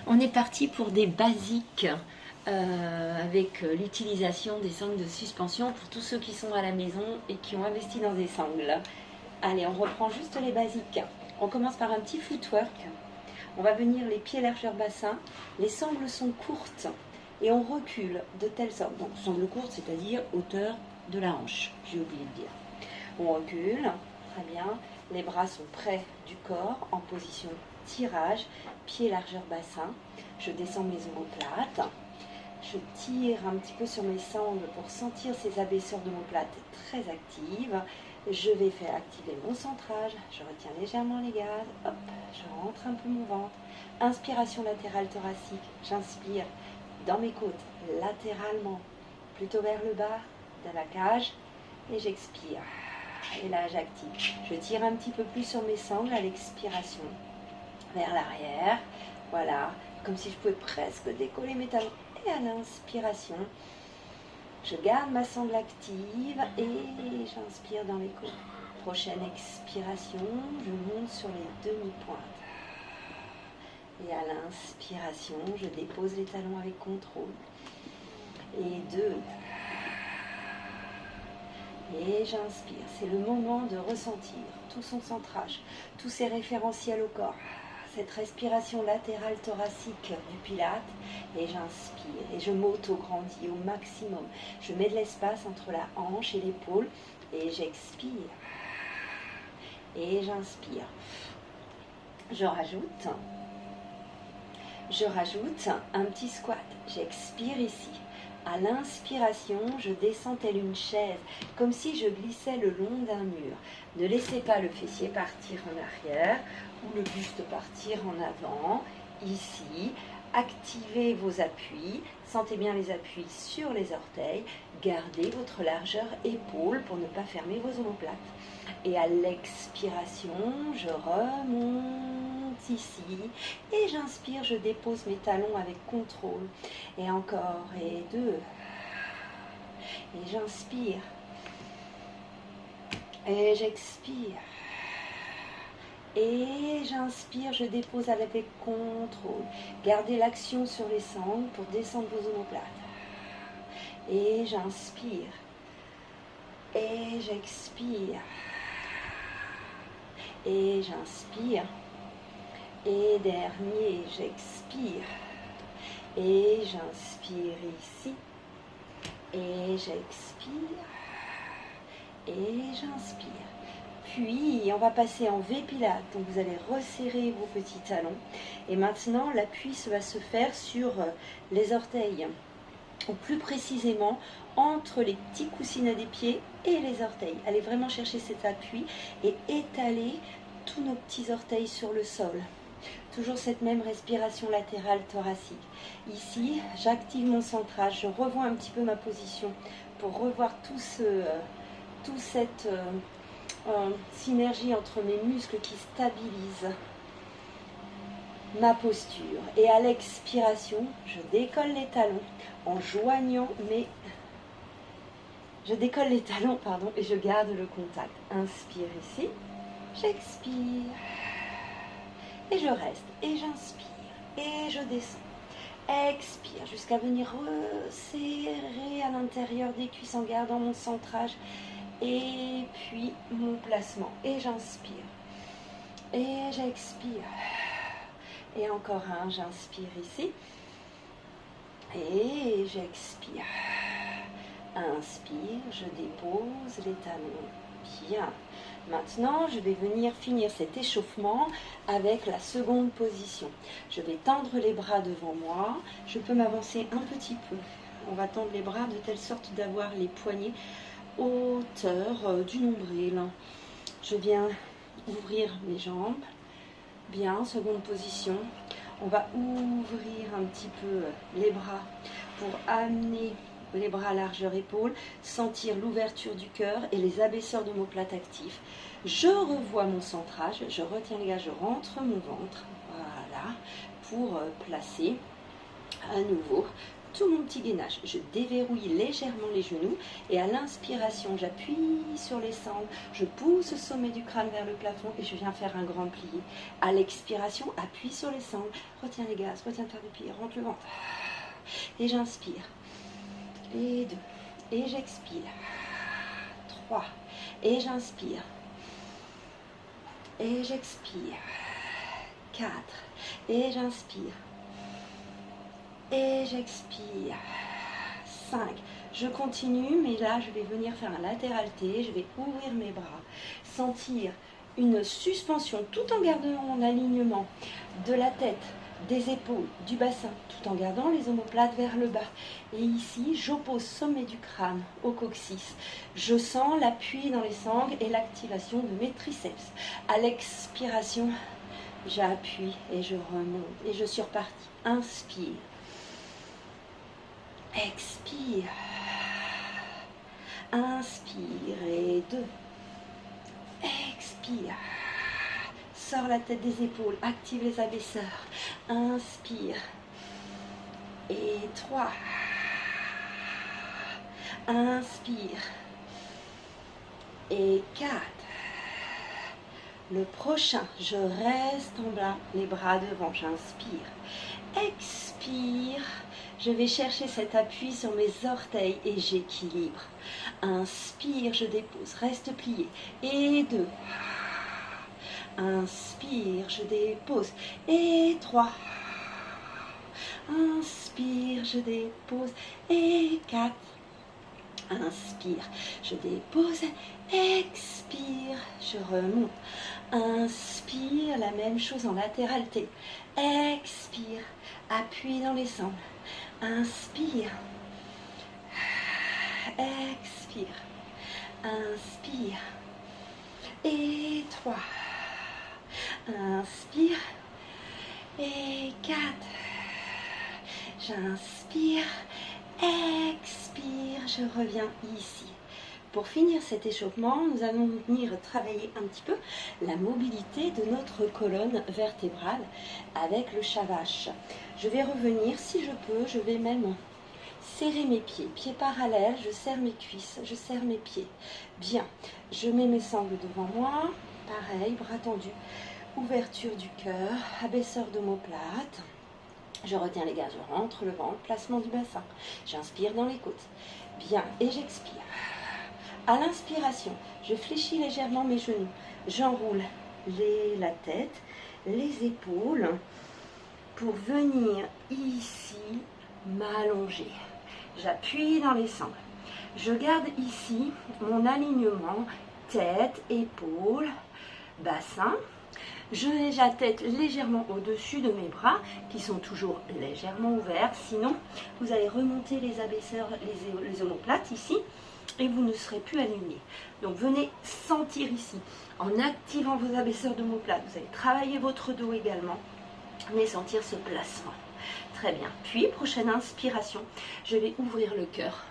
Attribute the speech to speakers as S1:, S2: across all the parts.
S1: On est parti pour des basiques avec l'utilisation des sangles de suspension pour tous ceux qui sont à la maison et qui ont investi dans des sangles. Allez, on reprend juste les basiques. On commence par un petit footwork. On va venir les pieds largeur bassin. Les sangles sont courtes et on recule de telle sorte. Donc, sangles courtes, c'est-à-dire hauteur de la hanche. J'ai oublié de dire. On recule, très bien. Les bras sont près du corps en position tirage, pied largeur bassin. Je descends mes omoplates. Je tire un petit peu sur mes sangles pour sentir ces abaisseurs d'omoplates très actives. Je vais faire activer mon centrage. Je retiens légèrement les gaz. Hop, je rentre un peu mon ventre. Inspiration latérale thoracique. J'inspire dans mes côtes latéralement, plutôt vers le bas de la cage. Et j'expire. Et là, j'active. Je tire un petit peu plus sur mes sangles à l'expiration. Vers l'arrière. Voilà. Comme si je pouvais presque décoller mes talons. Et à l'inspiration, je garde ma sangle active et j'inspire dans les côtes. Prochaine expiration, je monte sur les demi-pointes. Et à l'inspiration, je dépose les talons avec contrôle. Et 2. Et j'inspire. C'est le moment de ressentir tout son centrage, tous ses référentiels au corps. Cette respiration latérale thoracique du pilate. Et j'inspire. Et je m'auto-grandis au maximum. Je mets de l'espace entre la hanche et l'épaule. Et j'expire. Et j'inspire. Je rajoute un petit squat. J'expire ici. À l'inspiration, je descends telle une chaise, comme si je glissais le long d'un mur. Ne laissez pas le fessier partir en arrière ou le buste partir en avant. Ici, activez vos appuis. Sentez bien les appuis sur les orteils. Gardez votre largeur épaule pour ne pas fermer vos omoplates. Et à l'expiration, je remonte ici et j'inspire, je dépose mes talons avec contrôle. Et encore, et 2. Et j'inspire. Et j'expire. Et j'inspire, je dépose avec contrôle. Gardez l'action sur les sangles pour descendre vos omoplates. Et j'inspire. Et j'expire. Et j'inspire. Et dernier, j'expire. Et j'inspire ici. Et j'expire. Et j'inspire. Puis, on va passer en V-Pilate. Donc, vous allez resserrer vos petits talons. Et maintenant, l'appui va se faire sur les orteils. Ou plus précisément, entre les petits coussinets des pieds et les orteils. Allez vraiment chercher cet appui et étaler tous nos petits orteils sur le sol. Toujours cette même respiration latérale thoracique. Ici, j'active mon centrage. Je revois un petit peu ma position pour revoir toute cette synergie entre mes muscles qui stabilisent ma posture. Et à l'expiration, je décolle les talons en joignant mes... Je décolle les talons, pardon, et je garde le contact. Inspire ici, j'expire. Et je reste, et j'inspire, et je descends. Expire jusqu'à venir resserrer à l'intérieur des cuisses en gardant mon centrage. Et puis mon placement. Et j'inspire. Et j'expire. Et encore un, j'inspire ici. Et j'expire. Inspire, je dépose les talons. Bien. Maintenant, je vais venir finir cet échauffement avec la seconde position. Je vais tendre les bras devant moi. Je peux m'avancer un petit peu. On va tendre les bras de telle sorte d'avoir les poignets hauteur du nombril. Je viens ouvrir mes jambes. Bien, seconde position. On va ouvrir un petit peu les bras pour amener les bras à largeur épaule, sentir l'ouverture du cœur et les abaisseurs d'omoplates actifs. Je revois mon centrage, je retiens les gars, je rentre mon ventre, voilà, pour placer à nouveau tout mon petit gainage. Je déverrouille légèrement les genoux et à l'inspiration, j'appuie sur les sangles, je pousse le sommet du crâne vers le plafond et je viens faire un grand plié. À l'expiration, appuie sur les sangles, retiens les gaz, retiens de faire du plié, rentre le ventre. Et j'inspire. Et 2. Et j'expire. 3. Et j'inspire. Et j'expire. 4. Et j'inspire. Et j'expire. 5. Je continue, mais là, je vais venir faire un latéral T. Je vais ouvrir mes bras. Sentir une suspension tout en gardant mon alignement de la tête, des épaules, du bassin, tout en gardant les omoplates vers le bas. Et ici, j'oppose sommet du crâne au coccyx. Je sens l'appui dans les sangles et l'activation de mes triceps. À l'expiration, j'appuie et je remonte. Et je suis repartie. Inspire. Expire. Inspire. Et 2. Expire. Sors la tête des épaules. Active les abaisseurs. Inspire. Et 3. Inspire. Et 4. Le prochain, je reste en bas, les bras devant, j'inspire. Expire. Je vais chercher cet appui sur mes orteils et j'équilibre. Inspire, je dépose, reste plié. Et 2. Inspire, je dépose. Et 3. Inspire, je dépose. Et 4. Inspire, je dépose. Expire, je remonte. Inspire, la même chose en latéral T. Expire, appuie dans les sangles. Inspire. Expire. Inspire. Et 3. Inspire. Et 4. J'inspire. Expire. Je reviens ici. Pour finir cet échauffement, nous allons venir travailler un petit peu la mobilité de notre colonne vertébrale avec le Shavash. Je vais revenir, si je peux, je vais même serrer mes pieds. Pieds parallèles, je serre mes cuisses, je serre mes pieds. Bien, je mets mes sangles devant moi, pareil, bras tendus, ouverture du cœur, abaisseur d'omoplate. Je retiens les gaz, je rentre le ventre, placement du bassin. J'inspire dans les côtes. Bien, et j'expire. À l'inspiration, je fléchis légèrement mes genoux. J'enroule la tête, les épaules pour venir ici m'allonger. J'appuie dans les sangles. Je garde ici mon alignement tête, épaules, bassin. Je lève la tête légèrement au-dessus de mes bras qui sont toujours légèrement ouverts. Sinon, vous allez remonter les abaisseurs, les omoplates ici. Et vous ne serez plus aligné. Donc venez sentir ici, en activant vos abaisseurs d'omoplate, vous allez travailler votre dos également, venez sentir ce placement. Très bien. Puis, prochaine inspiration, je vais ouvrir le cœur.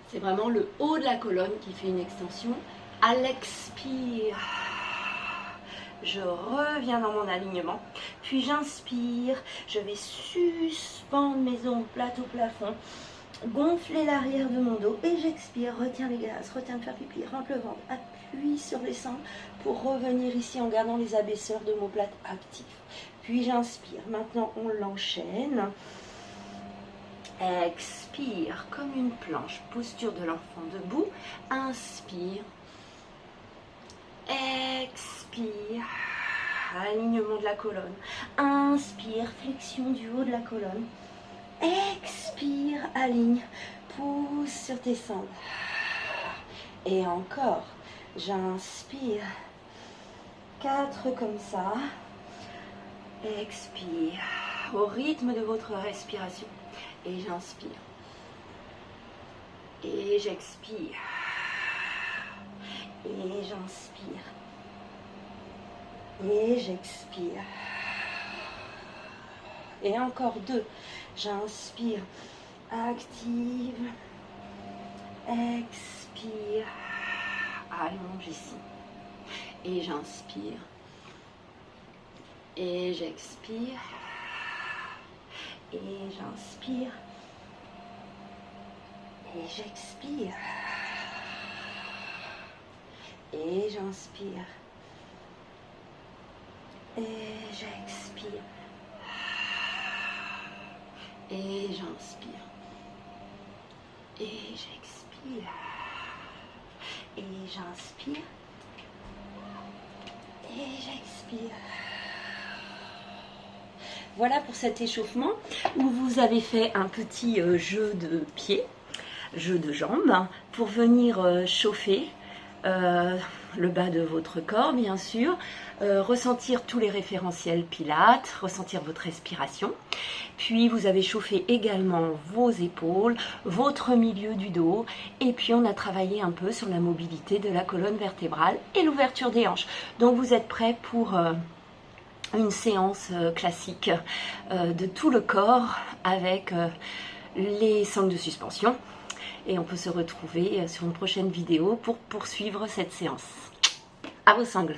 S1: C'est vraiment le haut de la colonne qui fait une extension. À l'expire, je reviens dans mon alignement. Puis j'inspire, je vais suspendre mes omoplates au plafond. Gonfler l'arrière de mon dos et j'expire, retiens les gaz, retiens de faire pipi, rentre le ventre, appuie sur les sangles pour revenir ici en gardant les abaisseurs d'omoplate actifs. Puis j'inspire, maintenant on l'enchaîne. Expire comme une planche, posture de l'enfant debout. Inspire, expire, alignement de la colonne. Inspire, flexion du haut de la colonne. Expire, aligne, pousse sur tes sangles. Et encore, j'inspire. 4 comme ça. Expire, au rythme de votre respiration. Et j'inspire. Et j'expire. Et j'inspire. Et j'expire. Et encore 2. J'inspire, active, expire, allonge ici. Et j'inspire. Et j'expire. Et j'inspire. Et j'expire. Et j'inspire. Et j'expire. Et j'inspire. Et j'expire. Et j'inspire. Et j'expire. Voilà pour cet échauffement où vous avez fait un petit jeu de pieds, jeu de jambes, pour venir chauffer le bas de votre corps, bien sûr, ressentir tous les référentiels pilates, ressentir votre respiration. Puis vous avez chauffé également vos épaules, votre milieu du dos, et puis on a travaillé un peu sur la mobilité de la colonne vertébrale et l'ouverture des hanches. Donc vous êtes prêts pour une séance classique de tout le corps avec les sangles de suspension. Et on peut se retrouver sur une prochaine vidéo pour poursuivre cette séance. À vos sangles!